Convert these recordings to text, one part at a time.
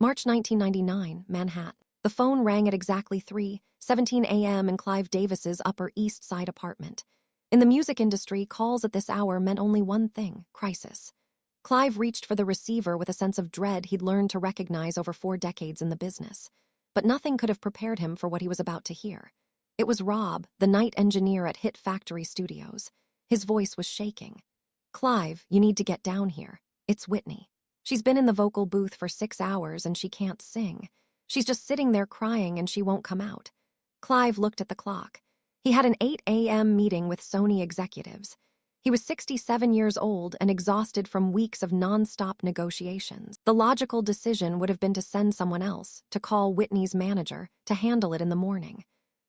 March 1999, Manhattan. The phone rang at exactly 3:17 a.m. in Clive Davis's Upper East Side apartment. In the music industry, calls at this hour meant only one thing: crisis. Clive reached for the receiver with a sense of dread he'd learned to recognize over 4 decades in the business. But nothing could have prepared him for what he was about to hear. It was Rob, the night engineer at Hit Factory Studios. His voice was shaking. "Clive, you need to get down here. It's Whitney. She's been in the vocal booth for 6 hours and she can't sing. She's just sitting there crying and she won't come out." Clive looked at the clock. He had an 8 a.m. meeting with Sony executives. He was 67 years old and exhausted from weeks of non-stop negotiations. The logical decision would have been to send someone else, to call Whitney's manager, to handle it in the morning.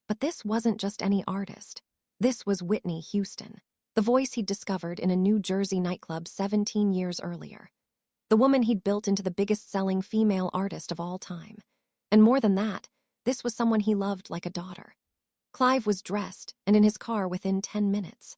But this wasn't just any artist. This was Whitney Houston, the voice he'd discovered in a New Jersey nightclub 17 years earlier. The woman he'd built into the biggest-selling female artist of all time. And more than that, this was someone he loved like a daughter. Clive was dressed and in his car within 10 minutes.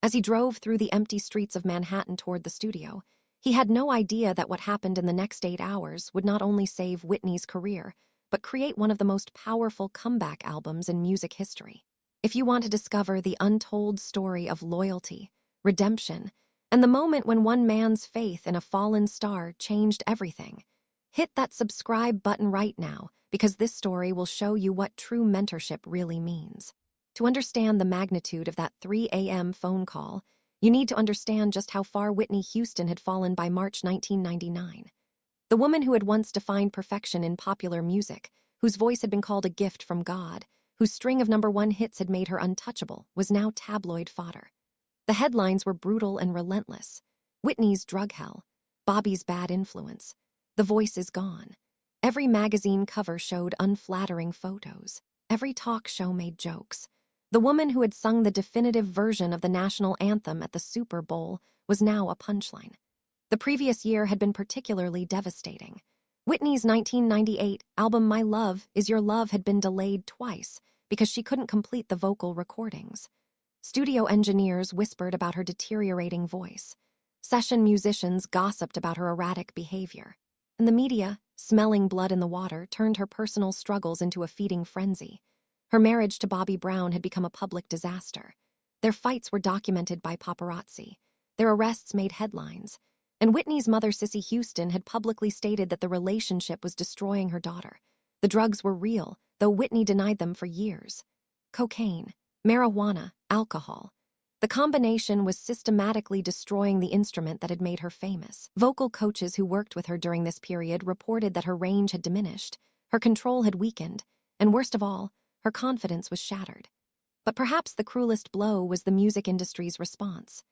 As he drove through the empty streets of Manhattan toward the studio, he had no idea that what happened in the next 8 hours would not only save Whitney's career, but create one of the most powerful comeback albums in music history. If you want to discover the untold story of loyalty, redemption, and the moment when one man's faith in a fallen star changed everything, hit that subscribe button right now, because this story will show you what true mentorship really means. To understand the magnitude of that 3 a.m. phone call, you need to understand just how far Whitney Houston had fallen by March 1999. The woman who had once defined perfection in popular music, whose voice had been called a gift from God, whose string of #1 hits had made her untouchable, was now tabloid fodder. The headlines were brutal and relentless. Whitney's drug hell, Bobby's bad influence, the voice is gone. Every magazine cover showed unflattering photos. Every talk show made jokes. The woman who had sung the definitive version of the national anthem at the Super Bowl was now a punchline. The previous year had been particularly devastating. Whitney's 1998 album My Love Is Your Love had been delayed twice because she couldn't complete the vocal recordings. Studio engineers whispered about her deteriorating voice. Session musicians gossiped about her erratic behavior. And the media, smelling blood in the water, turned her personal struggles into a feeding frenzy. Her marriage to Bobby Brown had become a public disaster. Their fights were documented by paparazzi. Their arrests made headlines. And Whitney's mother, Cissy Houston, had publicly stated that the relationship was destroying her daughter. The drugs were real, though Whitney denied them for years. Cocaine, marijuana, alcohol. The combination was systematically destroying the instrument that had made her famous. Vocal coaches who worked with her during this period reported that her range had diminished, her control had weakened, and worst of all, her confidence was shattered. But perhaps the cruelest blow was the music industry's response.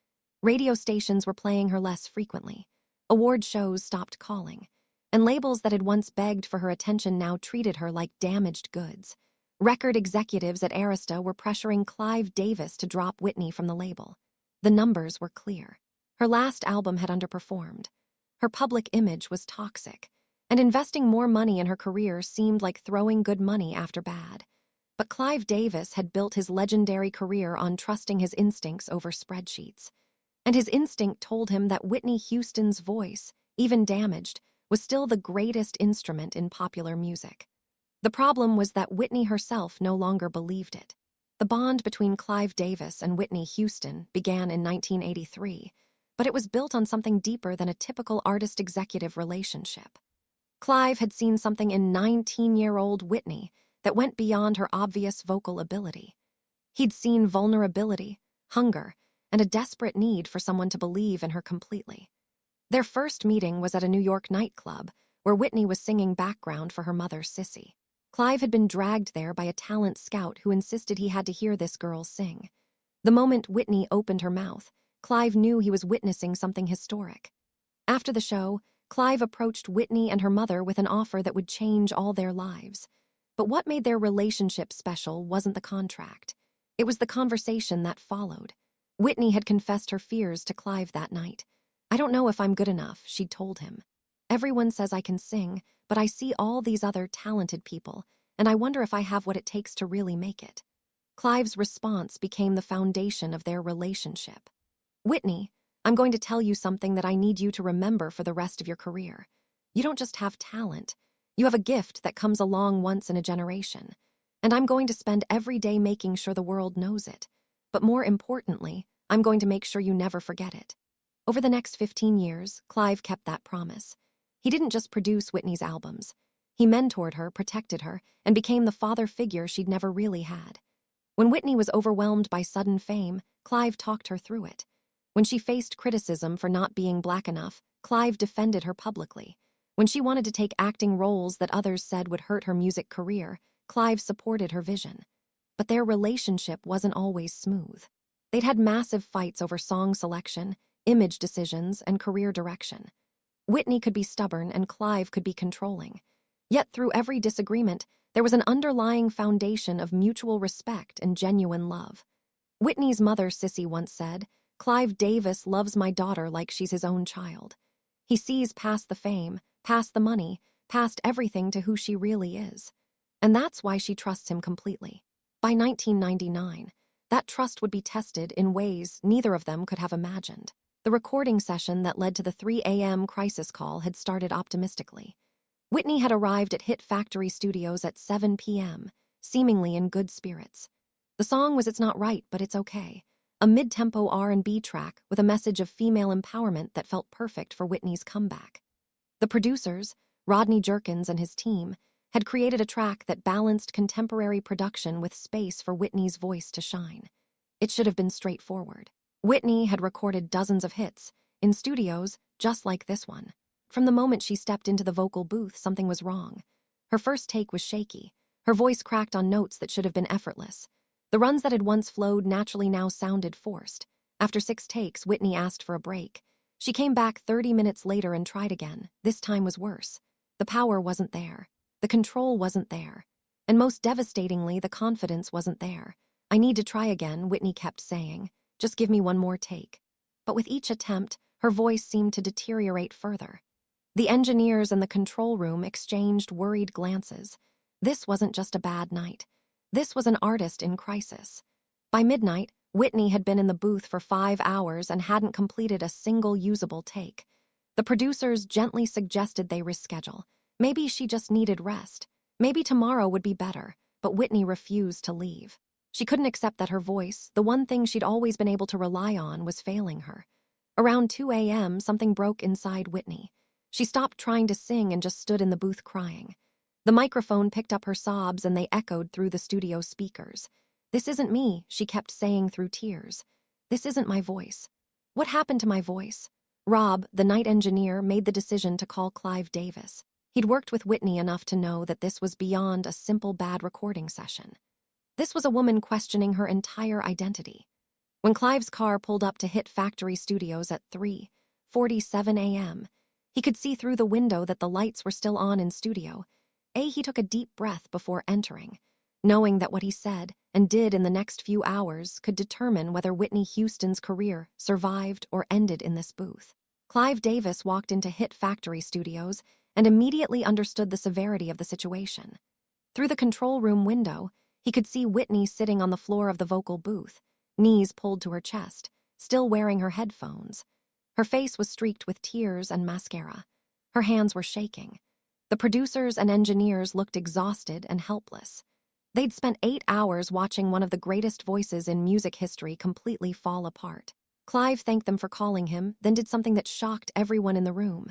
Radio stations were playing her less frequently. Award shows stopped calling. And labels that had once begged for her attention now treated her like damaged goods. Record executives at Arista were pressuring Clive Davis to drop Whitney from the label. The numbers were clear. Her last album had underperformed. Her public image was toxic. And investing more money in her career seemed like throwing good money after bad. But Clive Davis had built his legendary career on trusting his instincts over spreadsheets. And his instinct told him that Whitney Houston's voice, even damaged, was still the greatest instrument in popular music. The problem was that Whitney herself no longer believed it. The bond between Clive Davis and Whitney Houston began in 1983, but it was built on something deeper than a typical artist-executive relationship. Clive had seen something in 19-year-old Whitney that went beyond her obvious vocal ability. He'd seen vulnerability, hunger, and a desperate need for someone to believe in her completely. Their first meeting was at a New York nightclub, where Whitney was singing background for her mother, Cissy. Clive had been dragged there by a talent scout who insisted he had to hear this girl sing. The moment Whitney opened her mouth, Clive knew he was witnessing something historic. After the show, Clive approached Whitney and her mother with an offer that would change all their lives. But what made their relationship special wasn't the contract. It was the conversation that followed. Whitney had confessed her fears to Clive that night. "I don't know if I'm good enough," she'd told him. "Everyone says I can sing, but I see all these other talented people, and I wonder if I have what it takes to really make it." Clive's response became the foundation of their relationship. "Whitney, I'm going to tell you something that I need you to remember for the rest of your career. You don't just have talent. You have a gift that comes along once in a generation, and I'm going to spend every day making sure the world knows it. But more importantly, I'm going to make sure you never forget it." Over the next 15 years, Clive kept that promise. He didn't just produce Whitney's albums. He mentored her, protected her, and became the father figure she'd never really had. When Whitney was overwhelmed by sudden fame, Clive talked her through it. When she faced criticism for not being black enough, Clive defended her publicly. When she wanted to take acting roles that others said would hurt her music career, Clive supported her vision. But their relationship wasn't always smooth. They'd had massive fights over song selection, image decisions, and career direction. Whitney could be stubborn and Clive could be controlling. Yet through every disagreement, there was an underlying foundation of mutual respect and genuine love. Whitney's mother, Sissy, once said, "Clive Davis loves my daughter like she's his own child. He sees past the fame, past the money, past everything to who she really is. And that's why she trusts him completely." By 1999, that trust would be tested in ways neither of them could have imagined. The recording session that led to the 3 a.m. crisis call had started optimistically. Whitney had arrived at Hit Factory Studios at 7 p.m., seemingly in good spirits. The song was It's Not Right, But It's Okay, a mid-tempo R&B track with a message of female empowerment that felt perfect for Whitney's comeback. The producers, Rodney Jerkins and his team, had created a track that balanced contemporary production with space for Whitney's voice to shine. It should have been straightforward. Whitney had recorded dozens of hits, in studios just like this one. From the moment she stepped into the vocal booth, something was wrong. Her first take was shaky. Her voice cracked on notes that should have been effortless. The runs that had once flowed naturally now sounded forced. After 6 takes, Whitney asked for a break. She came back 30 minutes later and tried again. This time was worse. The power wasn't there. The control wasn't there. And most devastatingly, the confidence wasn't there. "I need to try again," Whitney kept saying. "Just give me one more take." But with each attempt, her voice seemed to deteriorate further. The engineers in the control room exchanged worried glances. This wasn't just a bad night. This was an artist in crisis. By midnight, Whitney had been in the booth for 5 hours and hadn't completed a single usable take. The producers gently suggested they reschedule. Maybe she just needed rest. Maybe tomorrow would be better, but Whitney refused to leave. She couldn't accept that her voice, the one thing she'd always been able to rely on, was failing her. Around 2 a.m., something broke inside Whitney. She stopped trying to sing and just stood in the booth crying. The microphone picked up her sobs and they echoed through the studio speakers. "This isn't me," she kept saying through tears. "This isn't my voice. What happened to my voice?" Rob, the night engineer, made the decision to call Clive Davis. He'd worked with Whitney enough to know that this was beyond a simple bad recording session. This was a woman questioning her entire identity. When Clive's car pulled up to Hit Factory Studios at 3:47 a.m., he could see through the window that the lights were still on in studio. He took a deep breath before entering, knowing that what he said and did in the next few hours could determine whether Whitney Houston's career survived or ended in this booth. Clive Davis walked into Hit Factory Studios and immediately understood the severity of the situation. Through the control room window, he could see Whitney sitting on the floor of the vocal booth, knees pulled to her chest, still wearing her headphones. Her face was streaked with tears and mascara. Her hands were shaking. The producers and engineers looked exhausted and helpless. They'd spent 8 hours watching one of the greatest voices in music history completely fall apart. Clive thanked them for calling him, then did something that shocked everyone in the room.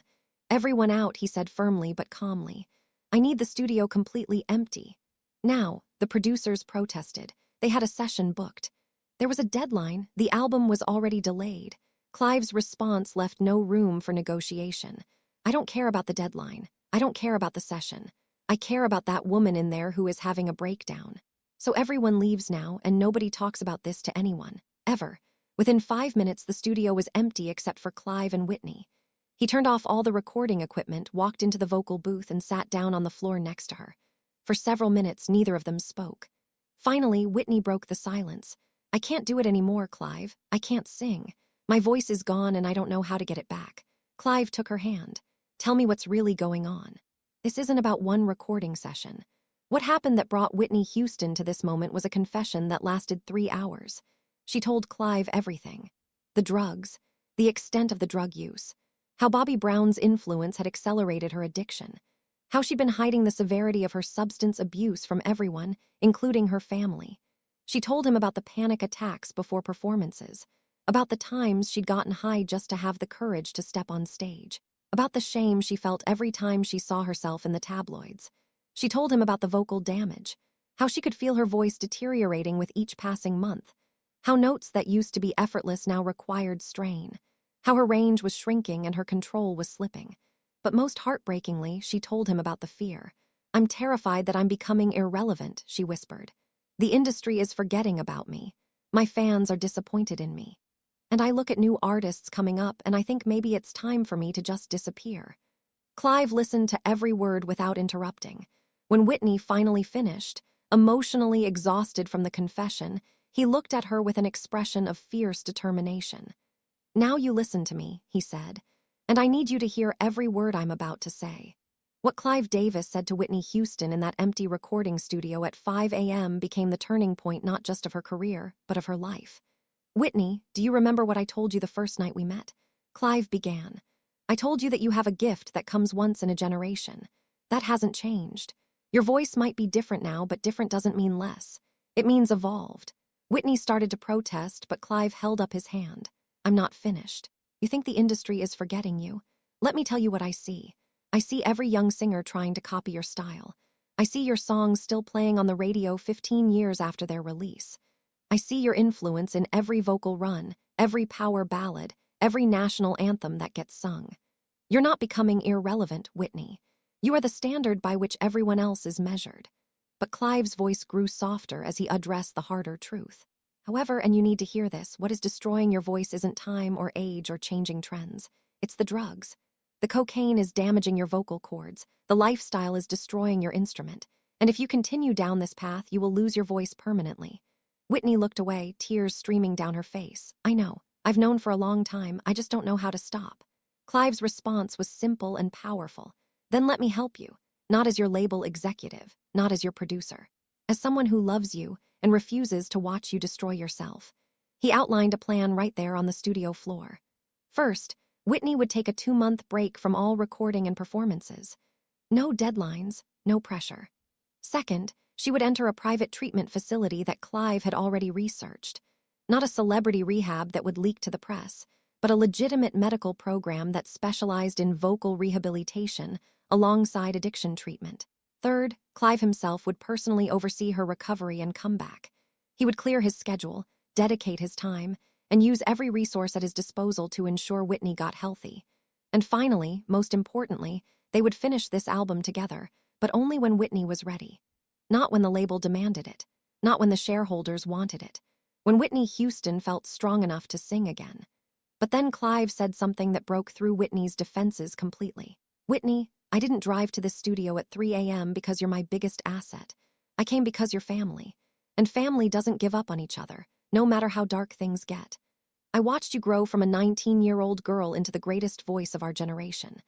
"Everyone out," he said firmly but calmly. "I need the studio completely empty." Now, the producers protested. They had a session booked. There was a deadline. The album was already delayed. Clive's response left no room for negotiation. "I don't care about the deadline. I don't care about the session. I care about that woman in there who is having a breakdown." So everyone leaves now, and nobody talks about this to anyone, ever. Within 5 minutes, the studio was empty except for Clive and Whitney. He turned off all the recording equipment, walked into the vocal booth, and sat down on the floor next to her. For several minutes, neither of them spoke. Finally, Whitney broke the silence. "I can't do it anymore, Clive. I can't sing. My voice is gone and I don't know how to get it back." Clive took her hand. "Tell me what's really going on. This isn't about one recording session." What happened that brought Whitney Houston to this moment was a confession that lasted 3 hours. She told Clive everything. The drugs, the extent of the drug use, how Bobby Brown's influence had accelerated her addiction, how she'd been hiding the severity of her substance abuse from everyone, including her family. She told him about the panic attacks before performances, about the times she'd gotten high just to have the courage to step on stage, about the shame she felt every time she saw herself in the tabloids. She told him about the vocal damage, how she could feel her voice deteriorating with each passing month, how notes that used to be effortless now required strain, how her range was shrinking and her control was slipping. But most heartbreakingly, she told him about the fear. "I'm terrified that I'm becoming irrelevant," she whispered. "The industry is forgetting about me. My fans are disappointed in me. And I look at new artists coming up and I think maybe it's time for me to just disappear." Clive listened to every word without interrupting. When Whitney finally finished, emotionally exhausted from the confession, he looked at her with an expression of fierce determination. "Now you listen to me," he said, "and I need you to hear every word I'm about to say." What Clive Davis said to Whitney Houston in that empty recording studio at 5 a.m. became the turning point not just of her career, but of her life. "Whitney, do you remember what I told you the first night we met?" Clive began. "I told you that you have a gift that comes once in a generation. That hasn't changed. Your voice might be different now, but different doesn't mean less. It means evolved." Whitney started to protest, but Clive held up his hand. "I'm not finished. You think the industry is forgetting you? Let me tell you what I see. I see every young singer trying to copy your style. I see your songs still playing on the radio 15 years after their release. I see your influence in every vocal run, every power ballad, every national anthem that gets sung. You're not becoming irrelevant, Whitney. You are the standard by which everyone else is measured." But Clive's voice grew softer as he addressed the harder truth. "However, and you need to hear this, what is destroying your voice isn't time or age or changing trends. It's the drugs. The cocaine is damaging your vocal cords. The lifestyle is destroying your instrument. And if you continue down this path, you will lose your voice permanently." Whitney looked away, tears streaming down her face. "I know. I've known for a long time. I just don't know how to stop." Clive's response was simple and powerful. "Then let me help you. Not as your label executive, not as your producer. As someone who loves you and refuses to watch you destroy yourself." He outlined a plan right there on the studio floor. First, Whitney would take a 2-month break from all recording and performances. No deadlines, no pressure. Second, she would enter a private treatment facility that Clive had already researched. Not a celebrity rehab that would leak to the press, but a legitimate medical program that specialized in vocal rehabilitation alongside addiction treatment. Third, Clive himself would personally oversee her recovery and comeback. He would clear his schedule, dedicate his time, and use every resource at his disposal to ensure Whitney got healthy. And finally, most importantly, they would finish this album together, but only when Whitney was ready. Not when the label demanded it, not when the shareholders wanted it, when Whitney Houston felt strong enough to sing again. But then Clive said something that broke through Whitney's defenses completely. "Whitney, I didn't drive to this studio at 3 a.m. because you're my biggest asset. I came because you're family. And family doesn't give up on each other, no matter how dark things get. I watched you grow from a 19-year-old girl into the greatest voice of our generation.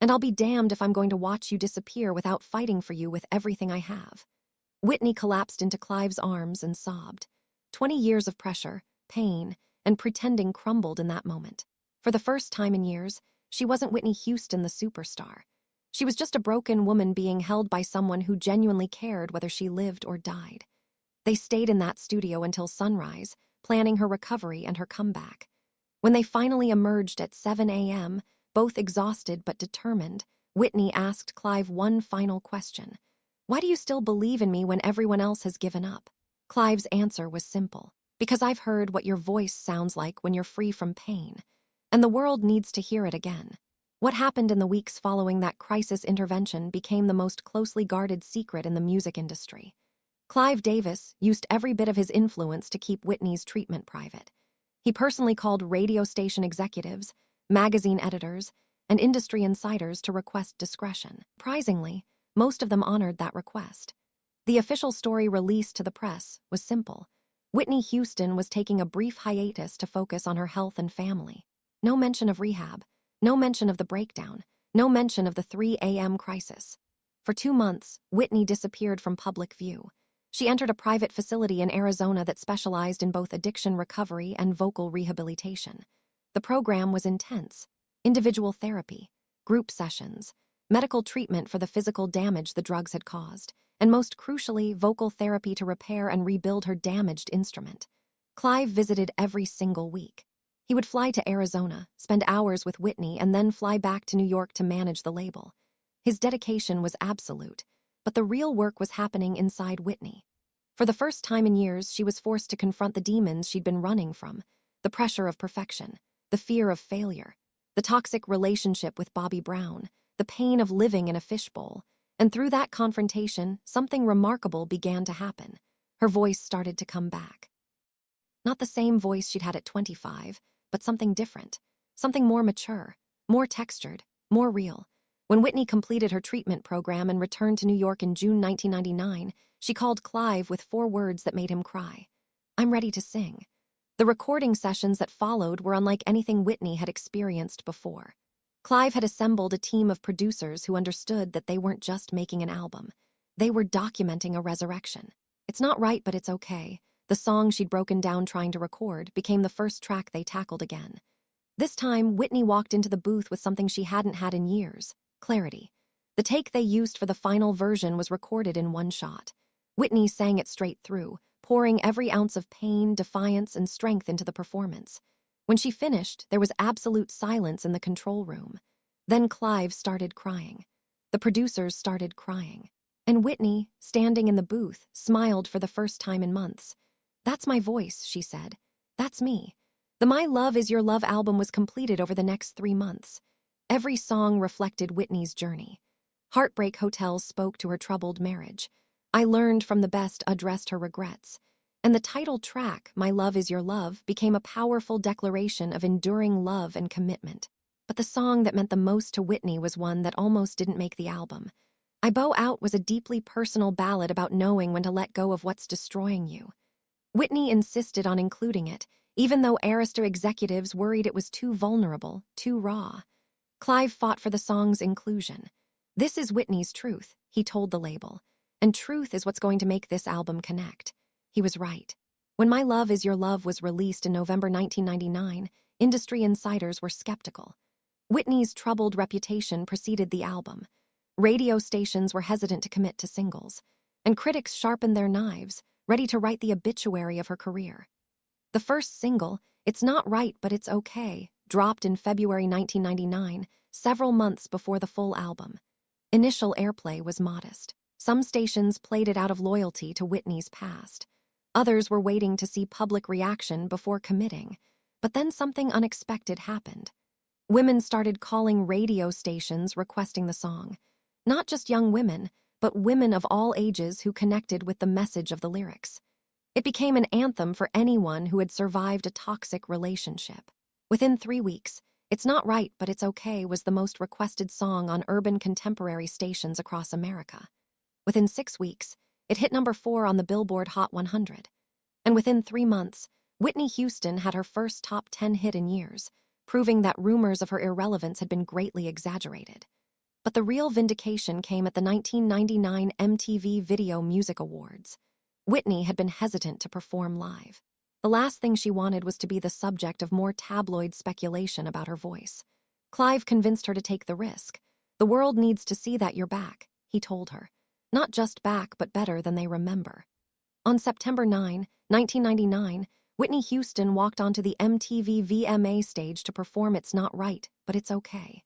And I'll be damned if I'm going to watch you disappear without fighting for you with everything I have." Whitney collapsed into Clive's arms and sobbed. 20 years of pressure, pain, and pretending crumbled in that moment. For the first time in years, she wasn't Whitney Houston, the superstar. She was just a broken woman being held by someone who genuinely cared whether she lived or died. They stayed in that studio until sunrise, planning her recovery and her comeback. When they finally emerged at 7 a.m., both exhausted but determined, Whitney asked Clive one final question. "Why do you still believe in me when everyone else has given up?" Clive's answer was simple. "Because I've heard what your voice sounds like when you're free from pain. And the world needs to hear it again." What happened in the weeks following that crisis intervention became the most closely guarded secret in the music industry. Clive Davis used every bit of his influence to keep Whitney's treatment private. He personally called radio station executives, magazine editors, and industry insiders to request discretion. Surprisingly, most of them honored that request. The official story released to the press was simple. Whitney Houston was taking a brief hiatus to focus on her health and family. No mention of rehab, no mention of the breakdown, no mention of the 3 a.m. crisis. For 2 months, Whitney disappeared from public view. She entered a private facility in Arizona that specialized in both addiction recovery and vocal rehabilitation. The program was intense. Individual therapy, group sessions, medical treatment for the physical damage the drugs had caused, and most crucially, vocal therapy to repair and rebuild her damaged instrument. Clive visited every single week. He would fly to Arizona, spend hours with Whitney, and then fly back to New York to manage the label. His dedication was absolute, but the real work was happening inside Whitney. For the first time in years, she was forced to confront the demons she'd been running from: the pressure of perfection, the fear of failure, the toxic relationship with Bobby Brown, the pain of living in a fishbowl. And through that confrontation, something remarkable began to happen. Her voice started to come back. Not the same voice she'd had at 25, but something different, something more mature, more textured, more real. When Whitney completed her treatment program and returned to New York in June 1999, she called Clive with 4 words that made him cry: "I'm ready to sing." The recording sessions that followed were unlike anything Whitney had experienced before. Clive had assembled a team of producers who understood that they weren't just making an album. They were documenting a resurrection. It's Not Right, But It's Okay, the song she'd broken down trying to record, became the first track they tackled again. This time, Whitney walked into the booth with something she hadn't had in years: clarity. The take they used for the final version was recorded in one shot. Whitney sang it straight through, pouring every ounce of pain, defiance, and strength into the performance. When she finished, there was absolute silence in the control room. Then Clive started crying. The producers started crying. And Whitney, standing in the booth, smiled for the first time in months. "That's my voice," she said. "That's me." The My Love Is Your Love album was completed over the next 3 months. Every song reflected Whitney's journey. Heartbreak Hotels spoke to her troubled marriage. I Learned From the Best addressed her regrets. And the title track, My Love Is Your Love, became a powerful declaration of enduring love and commitment. But the song that meant the most to Whitney was one that almost didn't make the album. I Bow Out was a deeply personal ballad about knowing when to let go of what's destroying you. Whitney insisted on including it, even though Arista executives worried it was too vulnerable, too raw. Clive fought for the song's inclusion. "This is Whitney's truth," he told the label, "and truth is what's going to make this album connect." He was right. When My Love Is Your Love was released in November 1999, industry insiders were skeptical. Whitney's troubled reputation preceded the album. Radio stations were hesitant to commit to singles, and critics sharpened their knives, ready to write the obituary of her career. The first single, It's Not Right, But It's Okay, dropped in February 1999, several months before the full album. Initial airplay was modest. Some stations played it out of loyalty to Whitney's past. Others were waiting to see public reaction before committing. But then something unexpected happened. Women started calling radio stations requesting the song. Not just young women, but women of all ages who connected with the message of the lyrics. It became an anthem for anyone who had survived a toxic relationship. Within 3 weeks, It's Not Right, But It's Okay was the most requested song on urban contemporary stations across America. Within 6 weeks, it hit number 4 on the Billboard Hot 100. And within 3 months, Whitney Houston had her first top 10 hit in years, proving that rumors of her irrelevance had been greatly exaggerated. But the real vindication came at the 1999 MTV Video Music Awards. Whitney had been hesitant to perform live. The last thing she wanted was to be the subject of more tabloid speculation about her voice. Clive convinced her to take the risk. "The world needs to see that you're back," he told her. "Not just back, but better than they remember." On September 9, 1999, Whitney Houston walked onto the MTV VMA stage to perform It's Not Right, But It's Okay.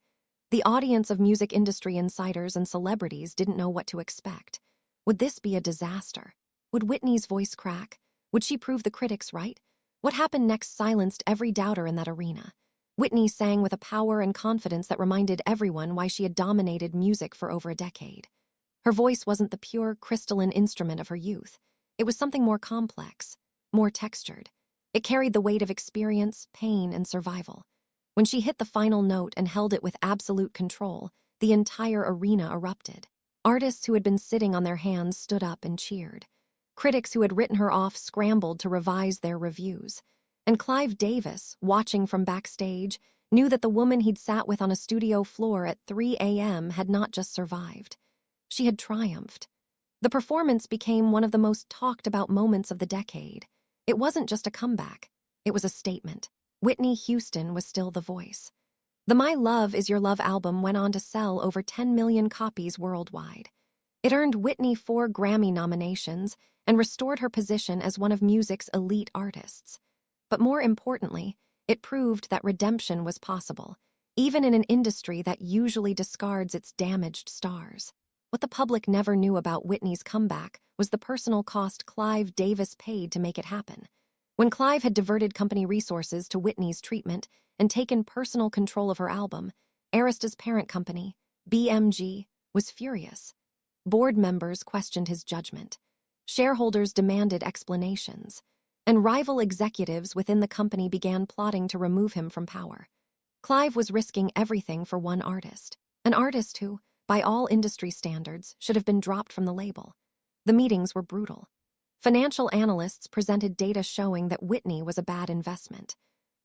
The audience of music industry insiders and celebrities didn't know what to expect. Would this be a disaster? Would Whitney's voice crack? Would she prove the critics right? What happened next silenced every doubter in that arena. Whitney sang with a power and confidence that reminded everyone why she had dominated music for over a decade. Her voice wasn't the pure, crystalline instrument of her youth. It was something more complex, more textured. It carried the weight of experience, pain, and survival. When she hit the final note and held it with absolute control, the entire arena erupted. Artists who had been sitting on their hands stood up and cheered. Critics who had written her off scrambled to revise their reviews. And Clive Davis, watching from backstage, knew that the woman he'd sat with on a studio floor at 3 a.m. had not just survived. She had triumphed. The performance became one of the most talked about moments of the decade. It wasn't just a comeback. It was a statement. Whitney Houston was still the voice. The My Love Is Your Love album went on to sell over 10 million copies worldwide. It earned Whitney 4 Grammy nominations and restored her position as one of music's elite artists. But more importantly, it proved that redemption was possible, even in an industry that usually discards its damaged stars. What the public never knew about Whitney's comeback was the personal cost Clive Davis paid to make it happen. When Clive had diverted company resources to Whitney's treatment and taken personal control of her album, Arista's parent company, BMG, was furious. Board members questioned his judgment. Shareholders demanded explanations. And rival executives within the company began plotting to remove him from power. Clive was risking everything for one artist, an artist who, by all industry standards, should have been dropped from the label. The meetings were brutal. Financial analysts presented data showing that Whitney was a bad investment.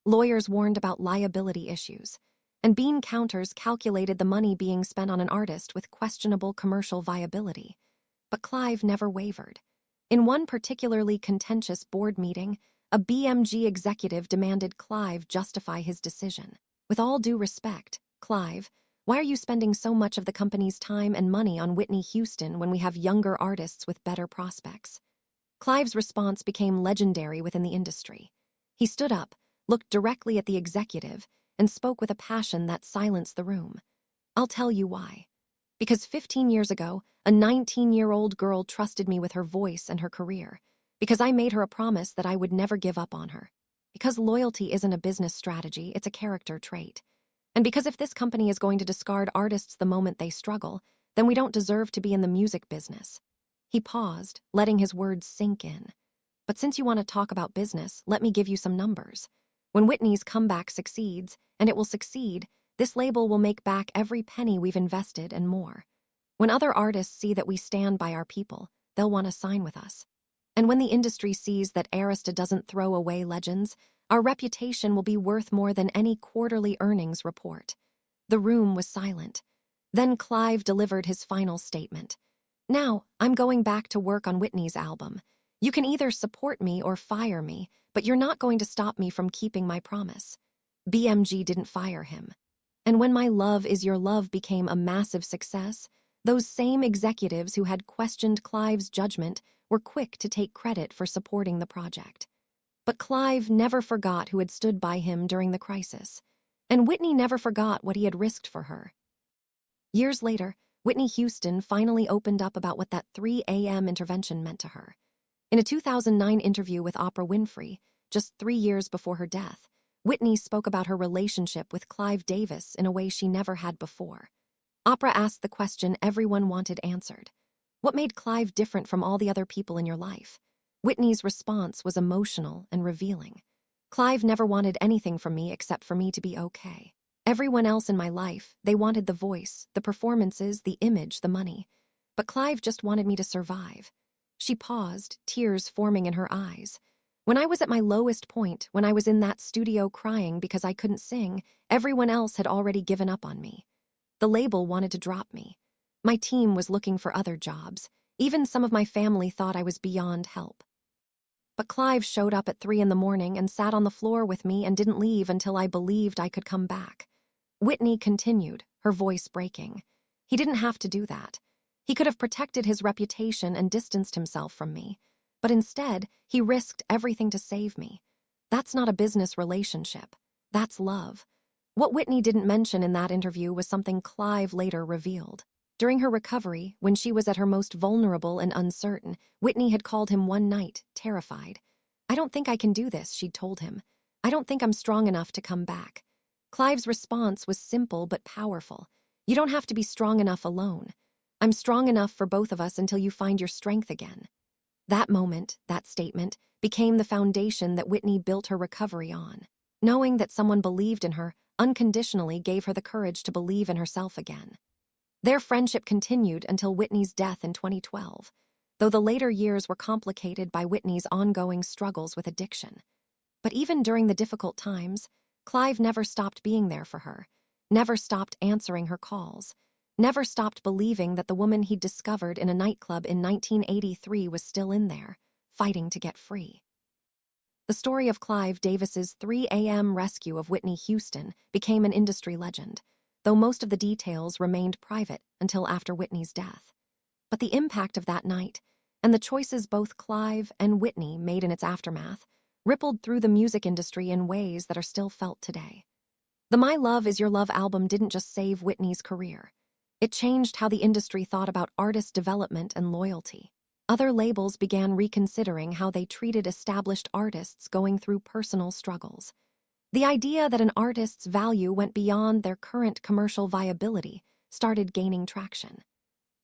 Lawyers warned about liability issues, and bean counters calculated the money being spent on an artist with questionable commercial viability. But Clive never wavered. In one particularly contentious board meeting, a BMG executive demanded Clive justify his decision. With all due respect, Clive, why are you spending so much of the company's time and money on Whitney Houston when we have younger artists with better prospects? Clive's response became legendary within the industry. He stood up, looked directly at the executive, and spoke with a passion that silenced the room. I'll tell you why. Because 15 years ago, a 19-year-old girl trusted me with her voice and her career. Because I made her a promise that I would never give up on her. Because loyalty isn't a business strategy, it's a character trait. And because if this company is going to discard artists the moment they struggle, then we don't deserve to be in the music business. He paused, letting his words sink in. But since you want to talk about business, let me give you some numbers. When Whitney's comeback succeeds, and it will succeed, this label will make back every penny we've invested and more. When other artists see that we stand by our people, they'll want to sign with us. And when the industry sees that Arista doesn't throw away legends, our reputation will be worth more than any quarterly earnings report. The room was silent. Then Clive delivered his final statement. Now, I'm going back to work on Whitney's album. You can either support me or fire me, but you're not going to stop me from keeping my promise. BMG didn't fire him. And when My Love Is Your Love became a massive success, those same executives who had questioned Clive's judgment were quick to take credit for supporting the project. But Clive never forgot who had stood by him during the crisis, and Whitney never forgot what he had risked for her. Years later, Whitney Houston finally opened up about what that 3 a.m. intervention meant to her. In a 2009 interview with Oprah Winfrey, just 3 years before her death, Whitney spoke about her relationship with Clive Davis in a way she never had before. Oprah asked the question everyone wanted answered. What made Clive different from all the other people in your life? Whitney's response was emotional and revealing. Clive never wanted anything from me except for me to be okay. Everyone else in my life, they wanted the voice, the performances, the image, the money. But Clive just wanted me to survive. She paused, tears forming in her eyes. When I was at my lowest point, when I was in that studio crying because I couldn't sing, everyone else had already given up on me. The label wanted to drop me. My team was looking for other jobs. Even some of my family thought I was beyond help. But Clive showed up at 3 a.m. and sat on the floor with me and didn't leave until I believed I could come back. Whitney continued, her voice breaking. He didn't have to do that. He could have protected his reputation and distanced himself from me. But instead, he risked everything to save me. That's not a business relationship. That's love. What Whitney didn't mention in that interview was something Clive later revealed. During her recovery, when she was at her most vulnerable and uncertain, Whitney had called him one night, terrified. I don't think I can do this, she'd told him. I don't think I'm strong enough to come back. Clive's response was simple but powerful. You don't have to be strong enough alone. I'm strong enough for both of us until you find your strength again. That moment, that statement, became the foundation that Whitney built her recovery on. Knowing that someone believed in her unconditionally gave her the courage to believe in herself again. Their friendship continued until Whitney's death in 2012, though the later years were complicated by Whitney's ongoing struggles with addiction. But even during the difficult times, Clive never stopped being there for her, never stopped answering her calls, never stopped believing that the woman he'd discovered in a nightclub in 1983 was still in there, fighting to get free. The story of Clive Davis's 3 a.m. rescue of Whitney Houston became an industry legend, though most of the details remained private until after Whitney's death. But the impact of that night, and the choices both Clive and Whitney made in its aftermath, rippled through the music industry in ways that are still felt today. The My Love Is Your Love album didn't just save Whitney's career. It changed how the industry thought about artist development and loyalty. Other labels began reconsidering how they treated established artists going through personal struggles. The idea that an artist's value went beyond their current commercial viability started gaining traction.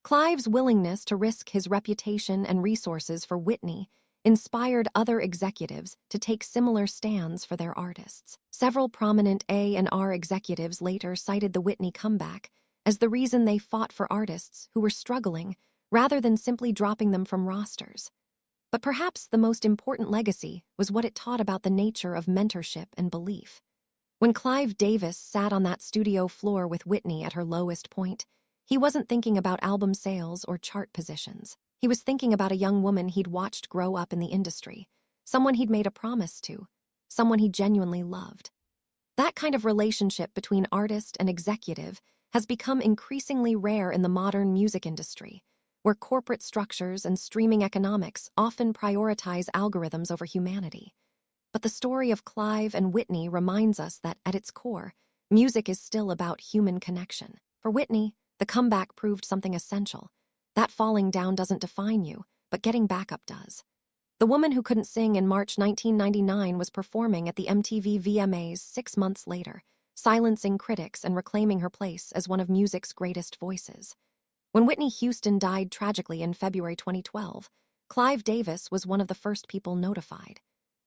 Clive's willingness to risk his reputation and resources for Whitney inspired other executives to take similar stands for their artists. Several prominent A&R executives later cited the Whitney comeback as the reason they fought for artists who were struggling rather than simply dropping them from rosters. But perhaps the most important legacy was what it taught about the nature of mentorship and belief. When Clive Davis sat on that studio floor with Whitney at her lowest point, he wasn't thinking about album sales or chart positions. He was thinking about a young woman he'd watched grow up in the industry, someone he'd made a promise to, someone he genuinely loved. That kind of relationship between artist and executive has become increasingly rare in the modern music industry, where corporate structures and streaming economics often prioritize algorithms over humanity. But the story of Clive and Whitney reminds us that, at its core, music is still about human connection. For Whitney, the comeback proved something essential. That falling down doesn't define you, but getting back up does. The woman who couldn't sing in March 1999 was performing at the MTV VMAs 6 months later, silencing critics and reclaiming her place as one of music's greatest voices. When Whitney Houston died tragically in February 2012, Clive Davis was one of the first people notified.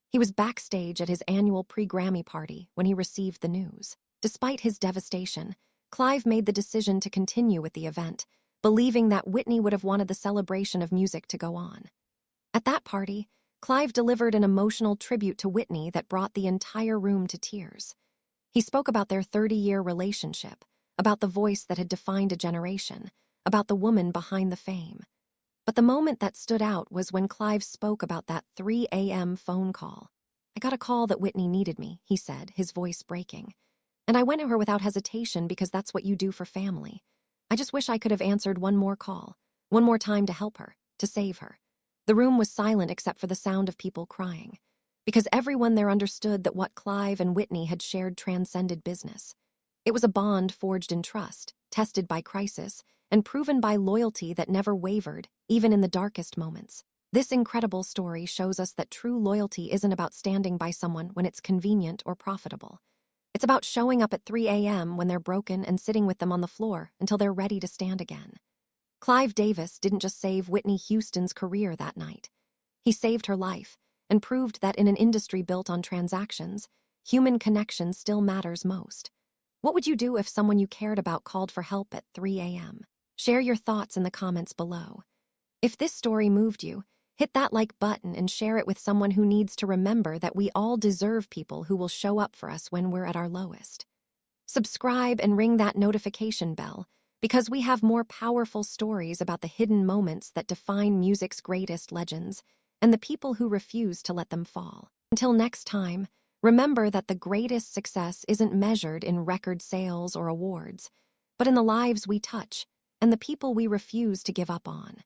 He was backstage at his annual pre-Grammy party when he received the news. Despite his devastation, Clive made the decision to continue with the event, believing that Whitney would have wanted the celebration of music to go on. At that party, Clive delivered an emotional tribute to Whitney that brought the entire room to tears. He spoke about their 30-year relationship, about the voice that had defined a generation, about the woman behind the fame. But the moment that stood out was when Clive spoke about that 3 a.m. phone call. "I got a call that Whitney needed me," he said, his voice breaking. "And I went to her without hesitation because that's what you do for family. I just wish I could have answered one more call, one more time to help her, to save her." The room was silent except for the sound of people crying, because everyone there understood that what Clive and Whitney had shared transcended business. It was a bond forged in trust, tested by crisis, and proven by loyalty that never wavered, even in the darkest moments. This incredible story shows us that true loyalty isn't about standing by someone when it's convenient or profitable. It's about showing up at 3 a.m. when they're broken and sitting with them on the floor until they're ready to stand again. Clive Davis didn't just save Whitney Houston's career that night. He saved her life and proved that in an industry built on transactions, human connection still matters most. What would you do if someone you cared about called for help at 3 a.m.? Share your thoughts in the comments below. If this story moved you, hit that like button and share it with someone who needs to remember that we all deserve people who will show up for us when we're at our lowest. Subscribe and ring that notification bell, because we have more powerful stories about the hidden moments that define music's greatest legends and the people who refuse to let them fall. Until next time, remember that the greatest success isn't measured in record sales or awards, but in the lives we touch and the people we refuse to give up on.